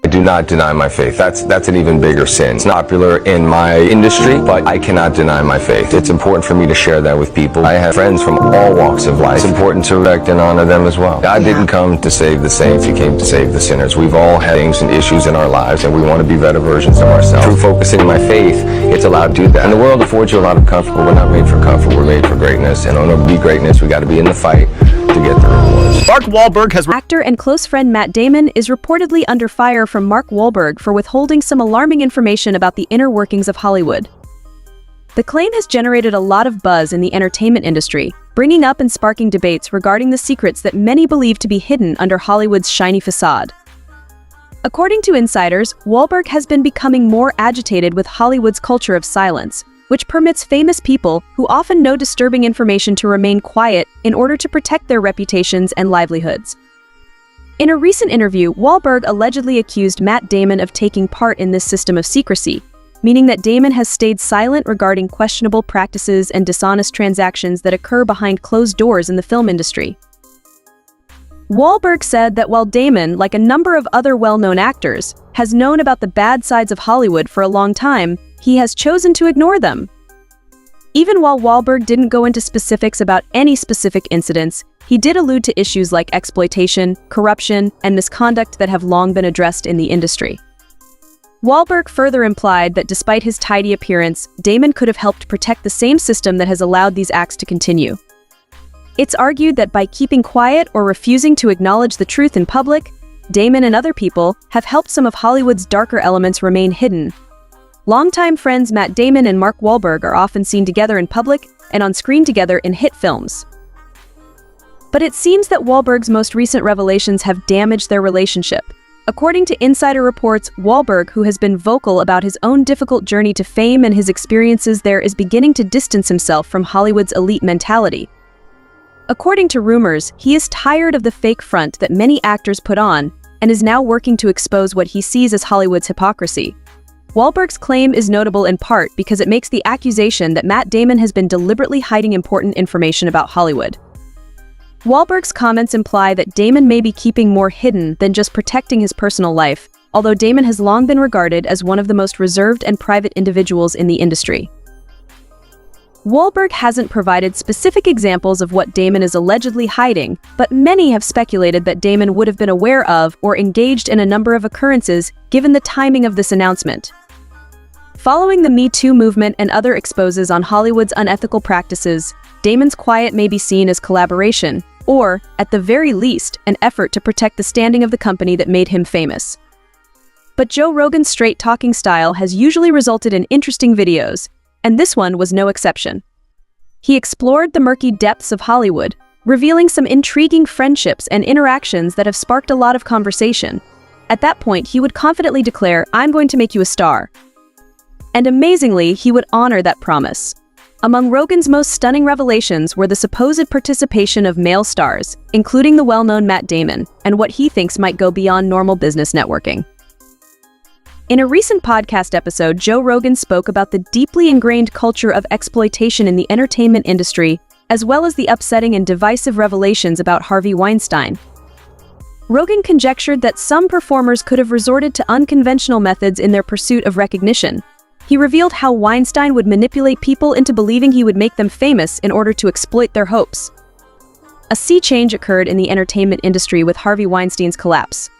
I do not deny my faith. That's an even bigger sin. It's not popular in my industry, but I cannot deny my faith. It's important for me to share that with people. I have friends from all walks of life. It's important to respect and honor them as well. God didn't come to save the saints, He came to save the sinners. We've all had things and issues in our lives, and we want to be better versions of ourselves. Through focusing on my faith, it's allowed to do that. And the world affords you a lot of comfort, but we're not made for comfort. We're made for greatness. And in order to be greatness, we got to be in the fight to get the rewards. Mark Walberg has... Actor and close friend Matt Damon is reportedly under fire from Mark Walberg for withholding some alarming information about the inner workings of Hollywood. The claim has generated a lot of buzz in the entertainment industry, bringing up and sparking debates regarding the secrets that many believe to be hidden under Hollywood's shiny facade. According to insiders, Walberg has been becoming more agitated with Hollywood's culture of silence, which permits famous people who often know disturbing information to remain quiet in order to protect their reputations and livelihoods. In a recent interview, Walberg allegedly accused Matt Damon of taking part in this system of secrecy, meaning that Damon has stayed silent regarding questionable practices and dishonest transactions that occur behind closed doors in the film industry. Walberg said that while Damon, like a number of other well-known actors, has known about the bad sides of Hollywood for a long time, he has chosen to ignore them. Even while Walberg didn't go into specifics about any specific incidents, he did allude to issues like exploitation, corruption, and misconduct that have long been addressed in the industry. Walberg further implied that despite his tidy appearance, Damon could have helped protect the same system that has allowed these acts to continue. It's argued that by keeping quiet or refusing to acknowledge the truth in public, Damon and other people have helped some of Hollywood's darker elements remain hidden. Longtime friends Matt Damon and Mark Walberg are often seen together in public and on screen together in hit films. But it seems that Walberg's most recent revelations have damaged their relationship. According to insider reports, Walberg, who has been vocal about his own difficult journey to fame and his experiences there, is beginning to distance himself from Hollywood's elite mentality. According to rumors, he is tired of the fake front that many actors put on and is now working to expose what he sees as Hollywood's hypocrisy. Walberg's claim is notable in part because it makes the accusation that Matt Damon has been deliberately hiding important information about Hollywood. Walberg's comments imply that Damon may be keeping more hidden than just protecting his personal life, although Damon has long been regarded as one of the most reserved and private individuals in the industry. Walberg hasn't provided specific examples of what Damon is allegedly hiding, but many have speculated that Damon would have been aware of or engaged in a number of occurrences given the timing of this announcement. Following the Me Too movement and other exposes on Hollywood's unethical practices, Damon's quiet may be seen as collaboration, or, at the very least, an effort to protect the standing of the company that made him famous. But Joe Rogan's straight-talking style has usually resulted in interesting videos, and this one was no exception. He explored the murky depths of Hollywood, revealing some intriguing friendships and interactions that have sparked a lot of conversation. At that point, he would confidently declare, "I'm going to make you a star." And amazingly, he would honor that promise. Among Rogan's most stunning revelations were the supposed participation of male stars, including the well-known Matt Damon, and what he thinks might go beyond normal business networking. In a recent podcast episode, Joe Rogan spoke about the deeply ingrained culture of exploitation in the entertainment industry, as well as the upsetting and divisive revelations about Harvey Weinstein. Rogan conjectured that some performers could have resorted to unconventional methods in their pursuit of recognition. He revealed how Weinstein would manipulate people into believing he would make them famous in order to exploit their hopes. A sea change occurred in the entertainment industry with Harvey Weinstein's collapse.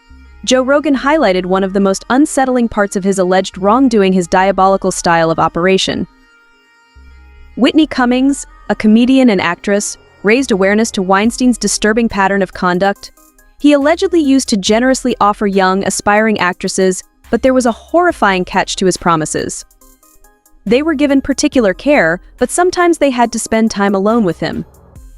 Joe Rogan highlighted one of the most unsettling parts of his alleged wrongdoing: his diabolical style of operation. Whitney Cummings, a comedian and actress, raised awareness to Weinstein's disturbing pattern of conduct. He allegedly used to generously offer young, aspiring actresses, but there was a horrifying catch to his promises. They were given particular care, but sometimes they had to spend time alone with him.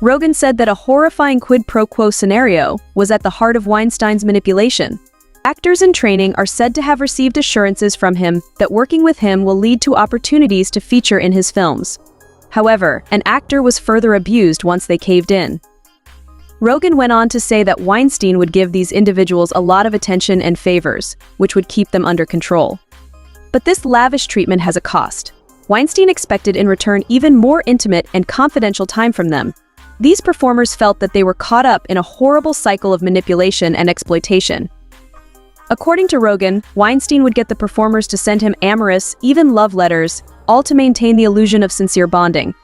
Rogan said that a horrifying quid pro quo scenario was at the heart of Weinstein's manipulation. Actors in training are said to have received assurances from him that working with him will lead to opportunities to feature in his films. However, an actor was further abused once they caved in. Rogan went on to say that Weinstein would give these individuals a lot of attention and favors, which would keep them under control. But this lavish treatment has a cost. Weinstein expected in return even more intimate and confidential time from them. These performers felt that they were caught up in a horrible cycle of manipulation and exploitation. According to Rogan, Weinstein would get the performers to send him amorous, even love letters, all to maintain the illusion of sincere bonding.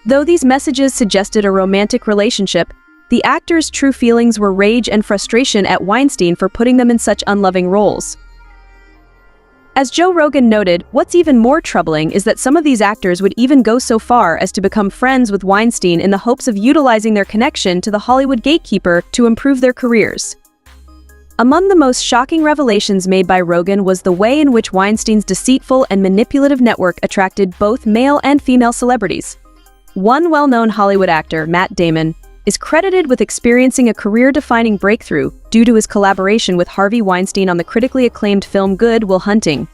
Though these messages suggested a romantic relationship, the actors' true feelings were rage and frustration at Weinstein for putting them in such unloving roles. As Joe Rogan noted, what's even more troubling is that some of these actors would even go so far as to become friends with Weinstein in the hopes of utilizing their connection to the Hollywood gatekeeper to improve their careers. Among the most shocking revelations made by Rogan was the way in which Weinstein's deceitful and manipulative network attracted both male and female celebrities. One well-known Hollywood actor, Matt Damon, is credited with experiencing a career-defining breakthrough due to his collaboration with Harvey Weinstein on the critically acclaimed film Good Will Hunting.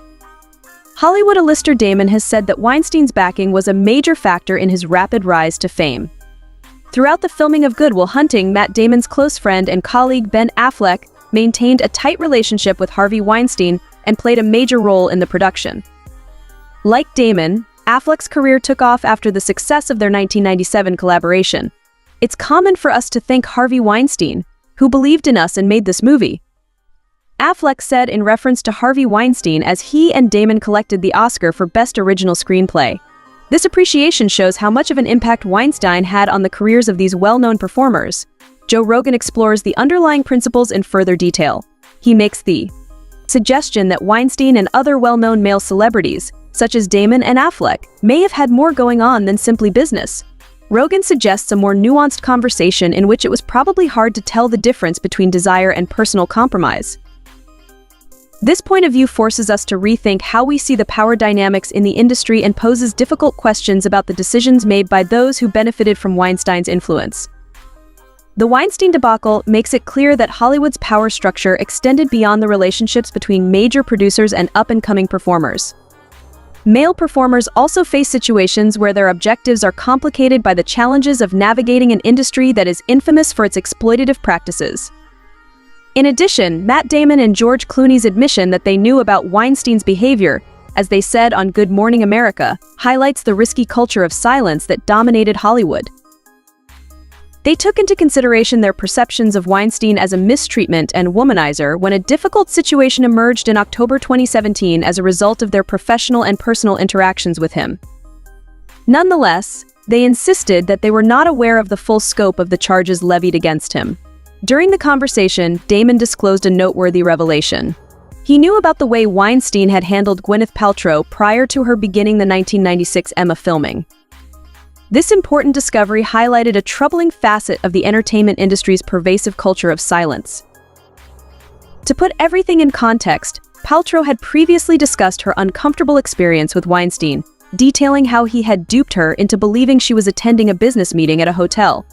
Hollywood A-lister Damon has said that Weinstein's backing was a major factor in his rapid rise to fame. Throughout the filming of Good Will Hunting, Matt Damon's close friend and colleague Ben Affleck maintained a tight relationship with Harvey Weinstein and played a major role in the production. Like Damon, Affleck's career took off after the success of their 1997 collaboration. It's common for us to thank Harvey Weinstein, who believed in us and made this movie. Affleck said in reference to Harvey Weinstein as he and Damon collected the Oscar for Best Original Screenplay. This appreciation shows how much of an impact Weinstein had on the careers of these well-known performers. Joe Rogan explores the underlying principles in further detail. He makes the suggestion that Weinstein and other well-known male celebrities, such as Damon and Affleck, may have had more going on than simply business. Rogan suggests a more nuanced conversation in which it was probably hard to tell the difference between desire and personal compromise. This point of view forces us to rethink how we see the power dynamics in the industry and poses difficult questions about the decisions made by those who benefited from Weinstein's influence. The Weinstein debacle makes it clear that Hollywood's power structure extended beyond the relationships between major producers and up-and-coming performers. Male performers also face situations where their objectives are complicated by the challenges of navigating an industry that is infamous for its exploitative practices. In addition, Matt Damon and George Clooney's admission that they knew about Weinstein's behavior, as they said on Good Morning America, highlights the risky culture of silence that dominated Hollywood. They took into consideration their perceptions of Weinstein as a mistreatment and womanizer when a difficult situation emerged in October 2017 as a result of their professional and personal interactions with him. Nonetheless, they insisted that they were not aware of the full scope of the charges levied against him. During the conversation, Damon disclosed a noteworthy revelation. He knew about the way Weinstein had handled Gwyneth Paltrow prior to her beginning the 1996 Emma filming. This important discovery highlighted a troubling facet of the entertainment industry's pervasive culture of silence. To put everything in context, Paltrow had previously discussed her uncomfortable experience with Weinstein, detailing how he had duped her into believing she was attending a business meeting at a hotel.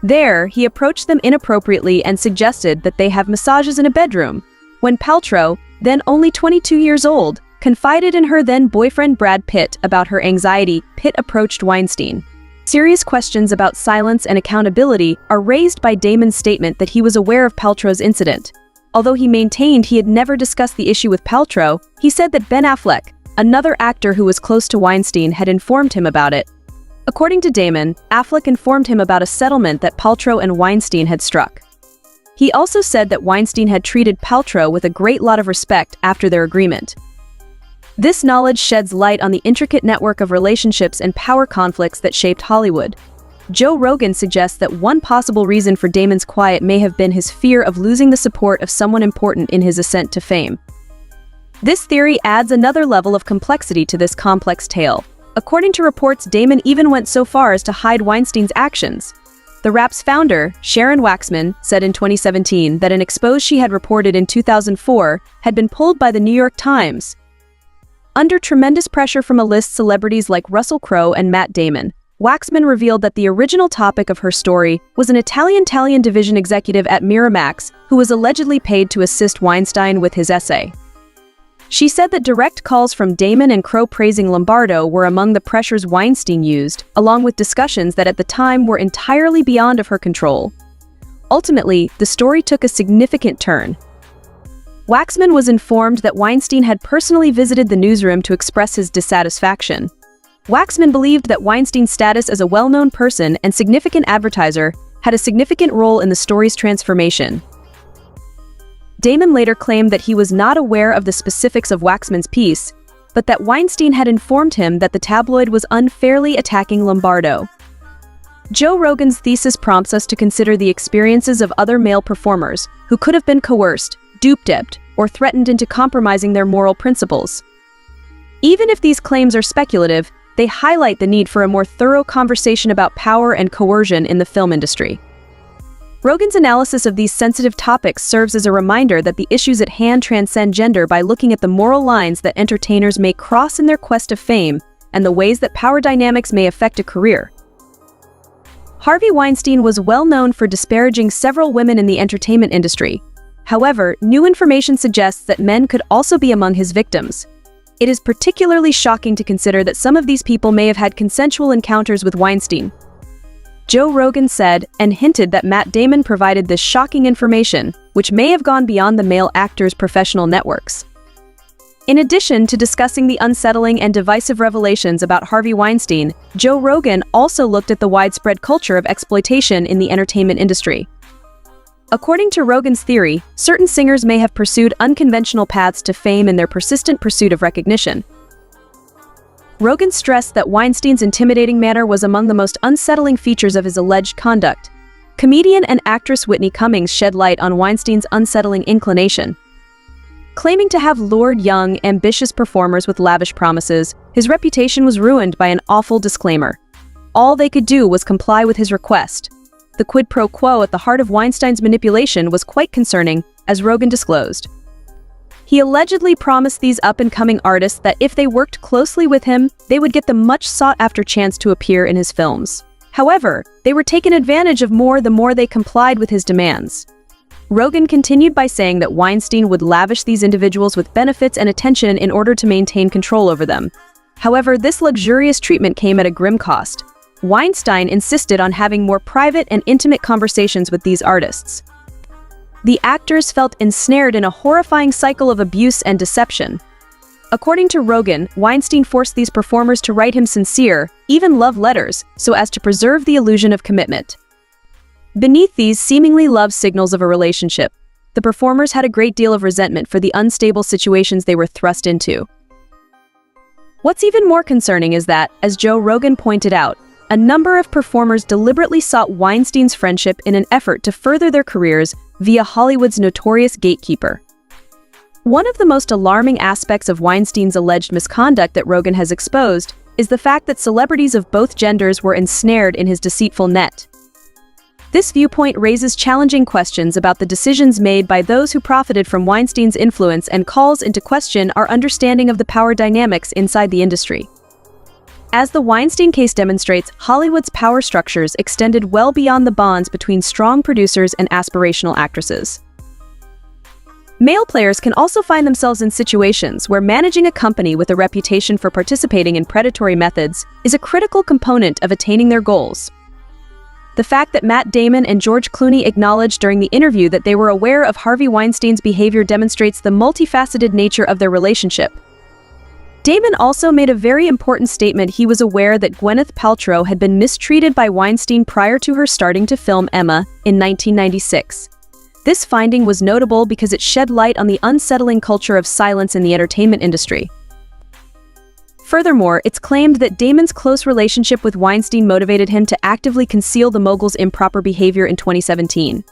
There, he approached them inappropriately and suggested that they have massages in a bedroom. When Paltrow, then only 22 years old, confided in her then-boyfriend Brad Pitt about her anxiety, Pitt approached Weinstein. Serious questions about silence and accountability are raised by Damon's statement that he was aware of Paltrow's incident. Although he maintained he had never discussed the issue with Paltrow, he said that Ben Affleck, another actor who was close to Weinstein, had informed him about it. According to Damon, Affleck informed him about a settlement that Paltrow and Weinstein had struck. He also said that Weinstein had treated Paltrow with a great lot of respect after their agreement. This knowledge sheds light on the intricate network of relationships and power conflicts that shaped Hollywood. Joe Rogan suggests that one possible reason for Damon's quiet may have been his fear of losing the support of someone important in his ascent to fame. This theory adds another level of complexity to this complex tale. According to reports, Damon even went so far as to hide Weinstein's actions. The Rap's founder, Sharon Waxman, said in 2017 that an expose she had reported in 2004 had been pulled by the New York Times. Under tremendous pressure from A-list celebrities like Russell Crowe and Matt Damon, Waxman revealed that the original topic of her story was an Italian division executive at Miramax who was allegedly paid to assist Weinstein with his essay. She said that direct calls from Damon and Crowe praising Lombardo were among the pressures Weinstein used, along with discussions that at the time were entirely beyond of her control. Ultimately, the story took a significant turn. Waxman was informed that Weinstein had personally visited the newsroom to express his dissatisfaction. Waxman believed that Weinstein's status as a well-known person and significant advertiser had a significant role in the story's transformation. Damon later claimed that he was not aware of the specifics of Waxman's piece, but that Weinstein had informed him that the tabloid was unfairly attacking Lombardo. Joe Rogan's thesis prompts us to consider the experiences of other male performers who could have been coerced, duped, or threatened into compromising their moral principles. Even if these claims are speculative, they highlight the need for a more thorough conversation about power and coercion in the film industry. Rogan's analysis of these sensitive topics serves as a reminder that the issues at hand transcend gender by looking at the moral lines that entertainers may cross in their quest of fame and the ways that power dynamics may affect a career. Harvey Weinstein was well known for disparaging several women in the entertainment industry. However, new information suggests that men could also be among his victims. It is particularly shocking to consider that some of these people may have had consensual encounters with Weinstein. Joe Rogan said and hinted that Matt Damon provided this shocking information, which may have gone beyond the male actor's professional networks. In addition to discussing the unsettling and divisive revelations about Harvey Weinstein, Joe Rogan also looked at the widespread culture of exploitation in the entertainment industry. According to Rogan's theory, certain singers may have pursued unconventional paths to fame in their persistent pursuit of recognition. Rogan stressed that Weinstein's intimidating manner was among the most unsettling features of his alleged conduct. Comedian and actress Whitney Cummings shed light on Weinstein's unsettling inclination. Claiming to have lured young, ambitious performers with lavish promises, his reputation was ruined by an awful disclaimer. All they could do was comply with his request. The quid pro quo at the heart of Weinstein's manipulation was quite concerning, as Rogan disclosed. He allegedly promised these up-and-coming artists that if they worked closely with him, they would get the much-sought-after chance to appear in his films. However, they were taken advantage of the more they complied with his demands. Rogan continued by saying that Weinstein would lavish these individuals with benefits and attention in order to maintain control over them. However, this luxurious treatment came at a grim cost. Weinstein insisted on having more private and intimate conversations with these artists. The actors felt ensnared in a horrifying cycle of abuse and deception. According to Rogan, Weinstein forced these performers to write him sincere, even love letters, so as to preserve the illusion of commitment. Beneath these seemingly love signals of a relationship, the performers had a great deal of resentment for the unstable situations they were thrust into. What's even more concerning is that, as Joe Rogan pointed out, a number of performers deliberately sought Weinstein's friendship in an effort to further their careers via Hollywood's notorious gatekeeper. One of the most alarming aspects of Weinstein's alleged misconduct that Rogan has exposed is the fact that celebrities of both genders were ensnared in his deceitful net. This viewpoint raises challenging questions about the decisions made by those who profited from Weinstein's influence and calls into question our understanding of the power dynamics inside the industry. As the Weinstein case demonstrates, Hollywood's power structures extended well beyond the bonds between strong producers and aspirational actresses. Male players can also find themselves in situations where managing a company with a reputation for participating in predatory methods is a critical component of attaining their goals. The fact that Matt Damon and George Clooney acknowledged during the interview that they were aware of Harvey Weinstein's behavior demonstrates the multifaceted nature of their relationship. Damon also made a very important statement. He was aware that Gwyneth Paltrow had been mistreated by Weinstein prior to her starting to film Emma in 1996. This finding was notable because it shed light on the unsettling culture of silence in the entertainment industry. Furthermore, it's claimed that Damon's close relationship with Weinstein motivated him to actively conceal the mogul's improper behavior in 2017.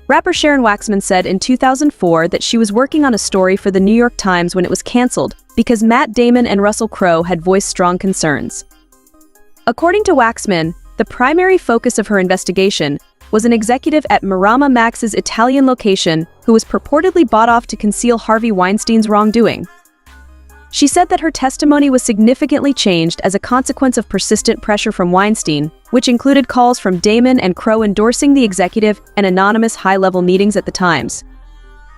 Rapper Sharon Waxman said in 2004 that she was working on a story for the New York Times when it was canceled because Matt Damon and Russell Crowe had voiced strong concerns. According to Waxman, the primary focus of her investigation was an executive at Marama Max's Italian location who was purportedly bought off to conceal Harvey Weinstein's wrongdoing. She said that her testimony was significantly changed as a consequence of persistent pressure from Weinstein, which included calls from Damon and Crowe endorsing the executive and anonymous high-level meetings at the Times.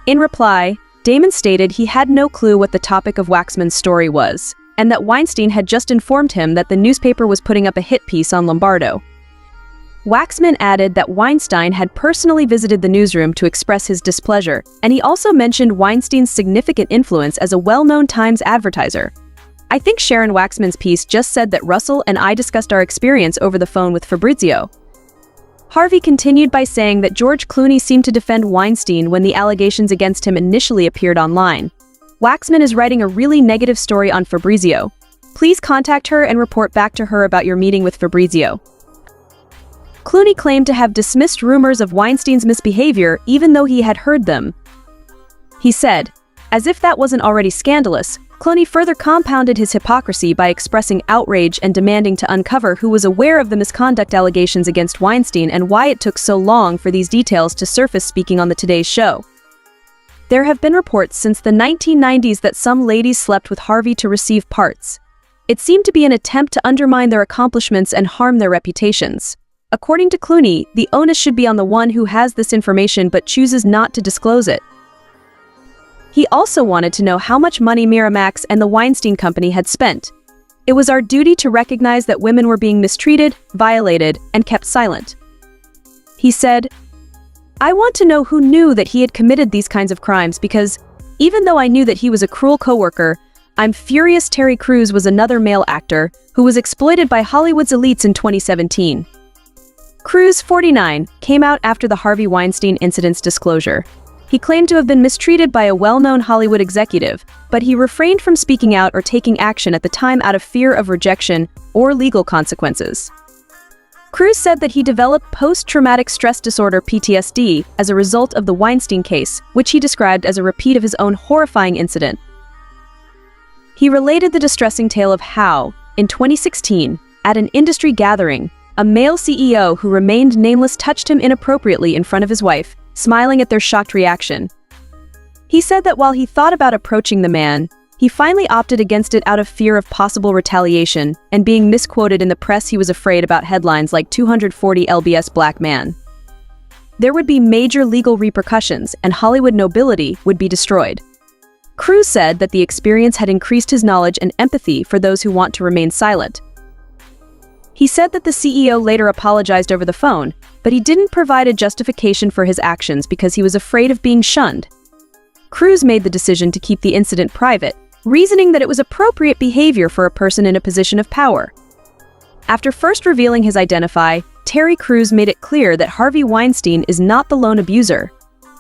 In reply, Damon stated he had no clue what the topic of Waxman's story was, and that Weinstein had just informed him that the newspaper was putting up a hit piece on Lombardo. Waxman added that Weinstein had personally visited the newsroom to express his displeasure, and he also mentioned Weinstein's significant influence as a well-known Times advertiser. I think Sharon Waxman's piece just said that Russell and I discussed our experience over the phone with Fabrizio. Harvey continued by saying that George Clooney seemed to defend Weinstein when the allegations against him initially appeared online. Waxman is writing a really negative story on Fabrizio. Please contact her and report back to her about your meeting with Fabrizio. Clooney claimed to have dismissed rumors of Weinstein's misbehavior even though he had heard them. He said, as if that wasn't already scandalous, Clooney further compounded his hypocrisy by expressing outrage and demanding to uncover who was aware of the misconduct allegations against Weinstein and why it took so long for these details to surface, speaking on the Today Show. There have been reports since the 1990s that some ladies slept with Harvey to receive parts. It seemed to be an attempt to undermine their accomplishments and harm their reputations. According to Clooney, the onus should be on the one who has this information but chooses not to disclose it. He also wanted to know how much money Miramax and the Weinstein Company had spent. It was our duty to recognize that women were being mistreated, violated, and kept silent. He said, I want to know who knew that he had committed these kinds of crimes because, even though I knew that he was a cruel coworker, I'm furious Terry Crews was another male actor who was exploited by Hollywood's elites in 2017. Crews, 49, came out after the Harvey Weinstein incident's disclosure. He claimed to have been mistreated by a well-known Hollywood executive, but he refrained from speaking out or taking action at the time out of fear of rejection or legal consequences. Crews said that he developed post-traumatic stress disorder (PTSD) as a result of the Weinstein case, which he described as a repeat of his own horrifying incident. He related the distressing tale of how, in 2016, at an industry gathering, a male CEO who remained nameless touched him inappropriately in front of his wife, smiling at their shocked reaction. He said that while he thought about approaching the man, he finally opted against it out of fear of possible retaliation and being misquoted in the press. He was afraid about headlines like 240 lbs black man. There would be major legal repercussions and Hollywood nobility would be destroyed. Crews said that the experience had increased his knowledge and empathy for those who want to remain silent. He said that the CEO later apologized over the phone, but he didn't provide a justification for his actions because he was afraid of being shunned. Crews made the decision to keep the incident private, reasoning that it was appropriate behavior for a person in a position of power. After first revealing his identity, Terry Crews made it clear that Harvey Weinstein is not the lone abuser.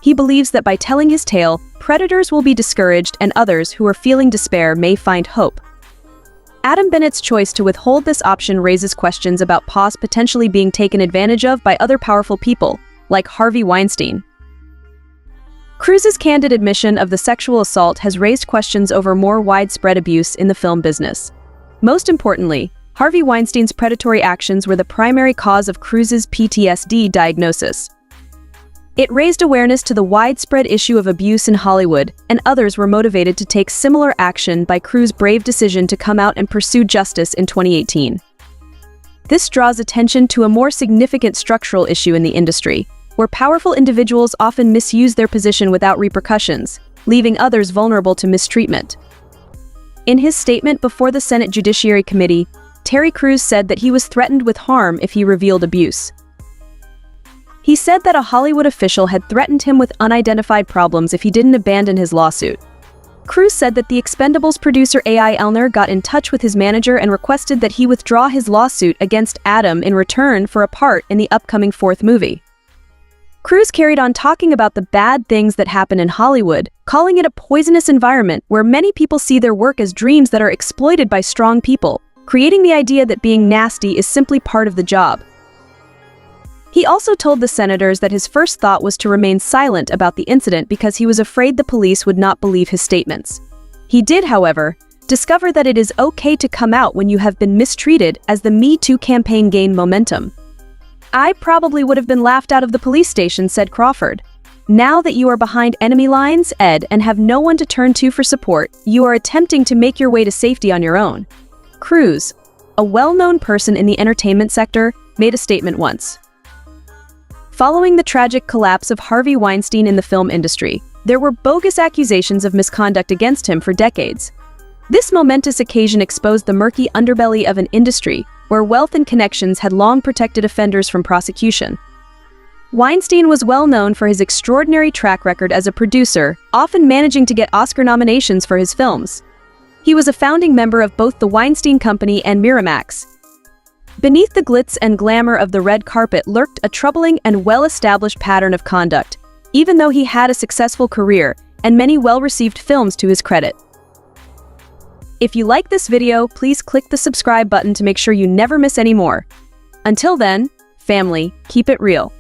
He believes that by telling his tale, predators will be discouraged and others who are feeling despair may find hope. Adam Bennett's choice to withhold this option raises questions about POS potentially being taken advantage of by other powerful people, like Harvey Weinstein. Crews's candid admission of the sexual assault has raised questions over more widespread abuse in the film business. Most importantly, Harvey Weinstein's predatory actions were the primary cause of Crews's PTSD diagnosis. It raised awareness to the widespread issue of abuse in Hollywood, and others were motivated to take similar action by Crews' brave decision to come out and pursue justice in 2018. This draws attention to a more significant structural issue in the industry, where powerful individuals often misuse their position without repercussions, leaving others vulnerable to mistreatment. In his statement before the Senate Judiciary Committee, Terry Crews said that he was threatened with harm if he revealed abuse. He said that a Hollywood official had threatened him with unidentified problems if he didn't abandon his lawsuit. Crews said that The Expendables producer A.I. Elner got in touch with his manager and requested that he withdraw his lawsuit against Adam in return for a part in the upcoming fourth movie. Crews carried on talking about the bad things that happen in Hollywood, calling it a poisonous environment where many people see their work as dreams that are exploited by strong people, creating the idea that being nasty is simply part of the job. He also told the senators that his first thought was to remain silent about the incident because he was afraid the police would not believe his statements. He did, however, discover that it is okay to come out when you have been mistreated as the Me Too campaign gained momentum. I probably would have been laughed out of the police station, said Crawford. Now that you are behind enemy lines, Ed, and have no one to turn to for support, you are attempting to make your way to safety on your own. Crews, a well-known person in the entertainment sector, made a statement once. Following the tragic collapse of Harvey Weinstein in the film industry, there were bogus accusations of misconduct against him for decades. This momentous occasion exposed the murky underbelly of an industry where wealth and connections had long protected offenders from prosecution. Weinstein was well known for his extraordinary track record as a producer, often managing to get Oscar nominations for his films. He was a founding member of both the Weinstein Company and Miramax. Beneath the glitz and glamour of the red carpet lurked a troubling and well-established pattern of conduct, even though he had a successful career and many well-received films to his credit. If you like this video, please click the subscribe button to make sure you never miss any more. Until then, family, keep it real.